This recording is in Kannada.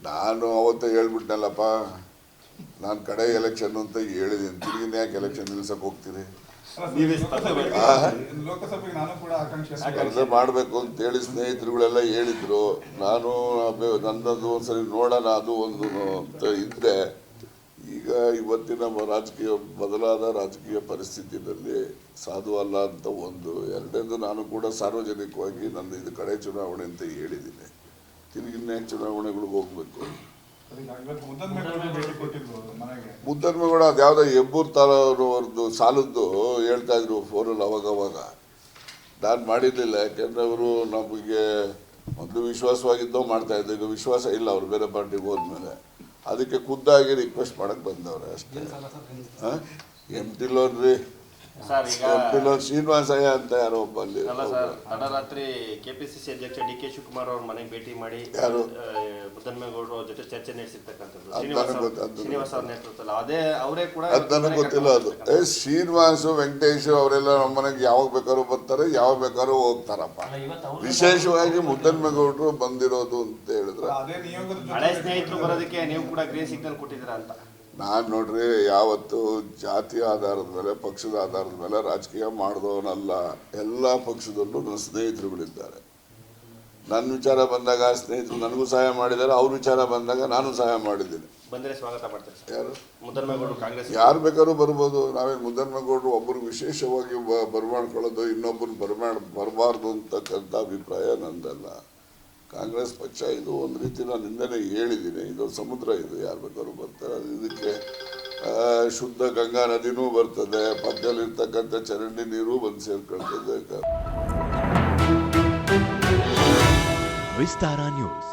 ನಾನು ಅವತ್ತೇ ಹೇಳ್ಬಿಟ್ನಲ್ಲಪ್ಪ, ನಾನು ಕಡೆ ಎಲೆಕ್ಷನ್ ಅಂತ ಹೇಳಿದ್ದೀನಿ. ತಿರುಗಿನ ಯಾಕೆ ಎಲೆಕ್ಷನ್ ನಿಲ್ಸಕ್ಕೆ ಹೋಗ್ತೀರಿ? ಸ್ಪರ್ಧೆ ಮಾಡಬೇಕು ಅಂತೇಳಿ ಸ್ನೇಹಿತರುಗಳೆಲ್ಲ ಹೇಳಿದ್ರು. ನಾನು ನನ್ನದು ಒಂದ್ಸರಿ ನೋಡೋಣ ಅದು ಒಂದು ಅಂತ ಇದ್ದೆ. ಈಗ ಇವತ್ತಿನ ಬದಲಾದ ರಾಜಕೀಯ ಪರಿಸ್ಥಿತಿಯಲ್ಲಿ ಸಾಧು ಅಲ್ಲ ಅಂತ ಒಂದು. ಎರಡನೇದು, ನಾನು ಕೂಡ ಸಾರ್ವಜನಿಕವಾಗಿ ನನ್ನ ಇದು ಕಡೆ ಚುನಾವಣೆ ಅಂತ ಹೇಳಿದ್ದೀನಿ. ತಿರುಗಿನ ಚುನಾವಣೆಗಳಿಗೆ ಹೋಗ್ಬೇಕು. ಮುದ್ದನ್ಮೇಗೌಡ ಅದು ಯಾವುದೋ ಹೆಬ್ಬೂರು ತಾಲೂರವ್ರದ್ದು ಸಾಲದ್ದು ಹೇಳ್ತಾ ಇದ್ರು ಫೋನಲ್ಲಿ ಅವಾಗವಾಗ. ನಾನು ಮಾಡಿರಲಿಲ್ಲ, ಯಾಕೆಂದ್ರೆ ಅವರು ನಮಗೆ ಮೊದಲು ವಿಶ್ವಾಸವಾಗಿದ್ದೋ ಮಾಡ್ತಾ ಇದ್ದೆ. ಈಗ ವಿಶ್ವಾಸ ಇಲ್ಲ, ಅವರು ಬೇರೆ ಪಾರ್ಟಿಗೆ ಹೋದ್ಮೇಲೆ. ಅದಕ್ಕೆ ಖುದ್ದಾಗಿ ರಿಕ್ವೆಸ್ಟ್ ಮಾಡಕ್ಕೆ ಬಂದವ್ರೆ ಅಷ್ಟೇ. ಎಂಟಿಲೋನ್ರಿ ಶ್ರೀನಿವಾಸಯ್ಯ ಅಂತ ಯಾರೋ ಒಬ್ಬ ಅಲ್ಲಿ ತಡರಾತ್ರಿ ಕೆಪಿಸಿಸಿ ಅಧ್ಯಕ್ಷ ಡಿ ಕೆ ಶಿವಕುಮಾರ್ ಅವ್ರ ಮನೆಗೆ ಭೇಟಿ ಮಾಡಿ ಮುದ್ದನ್ಮೇಗೌಡರ ಜೊತೆ ಚರ್ಚೆ ನಡೆಸಿರ್ತಕ್ಕಂಥದ್ದು ಶ್ರೀನಿವಾಸ ಅವ್ರ ನೇತೃತ್ವದಲ್ಲಿ. ಅದೇ ಅವರೇ ಕೂಡ ಅದು ನನಗೆ ಗೊತ್ತಿಲ್ಲ. ಅದು ಶ್ರೀನಿವಾಸ ವೆಂಕಟೇಶ್ ಅವರೆಲ್ಲ ನಮ್ಮ ಮನೆಗೆ ಯಾವಾಗ ಬೇಕಾದ್ರೂ ಬರ್ತಾರೆ, ಯಾವಾಗ ಬೇಕಾದ್ರೂ ಹೋಗ್ತಾರಪ್ಪ. ವಿಶೇಷವಾಗಿ ಮುದ್ದನ್ಮೇಗೌಡರು ಬಂದಿರೋದು ಅಂತ ಹೇಳಿದ್ರೆ ಹಳೆ ಸ್ನೇಹಿತರು ಬರೋದಕ್ಕೆ ನೀವು ಕೂಡ ಗ್ರೀನ್ ಸಿಗ್ನಲ್ ಕೊಟ್ಟಿದ್ದೀರಾ ಅಂತ. ನಾನು ನೋಡ್ರಿ, ಯಾವತ್ತು ಜಾತಿ ಆಧಾರದ ಮೇಲೆ, ಪಕ್ಷದ ಆಧಾರದ ಮೇಲೆ ರಾಜಕೀಯ ಮಾಡಿದವನಲ್ಲ. ಎಲ್ಲ ಪಕ್ಷದಲ್ಲೂ ನನ್ನ ಸ್ನೇಹಿತರುಗಳಿದ್ದಾರೆ. ನನ್ನ ವಿಚಾರ ಬಂದಾಗ ಸ್ನೇಹಿತರು ನನಗೂ ಸಹಾಯ ಮಾಡಿದ್ದಾರೆ, ಅವ್ರ ವಿಚಾರ ಬಂದಾಗ ನಾನು ಸಹಾಯ ಮಾಡಿದ್ದೀನಿ. ಬಂದರೆ ಸ್ವಾಗತ ಮಾಡ್ತಾರೆ ಸರ್. ಯಾರು ಮುದ್ದನ್ಮೇಗೌಡರು ಕಾಂಗ್ರೆಸ್ ಯಾರು ಬೇಕಾದ್ರೂ ಬರ್ಬೋದು. ನಾವೇನು ಮುದ್ದನ್ಮೇಗೌಡರು ಒಬ್ಬರು ವಿಶೇಷವಾಗಿ ಬರಮಾಡ್ಕೊಳ್ಳೋದು, ಇನ್ನೊಬ್ಬರು ಬರಬಾರ್ದು ಅಂತಕ್ಕಂಥ ಅಭಿಪ್ರಾಯ ನಂದಲ್ಲ. ಕಾಂಗ್ರೆಸ್ ಪಕ್ಷ ಇದು ಒಂದು ರೀತಿ ನಾನು ಹಿಂದೆನೇ ಹೇಳಿದ್ದೀನಿ, ಇದು ಸಮುದ್ರ, ಇದು ಯಾರು ಬೇಕಾದ್ರೂ ಬರ್ತಾರೆ. ಇದಕ್ಕೆ ಶುದ್ಧ ಗಂಗಾ ನದಿನೂ ಬರ್ತದೆ, ಪಕ್ಕದಲ್ಲಿರ್ತಕ್ಕಂಥ ಚರಂಡಿ ನೀರು ಬಂದು ಸೇರ್ಕೊಳ್ತದೆ. ವಿಸ್ತಾರ ನ್ಯೂಸ್.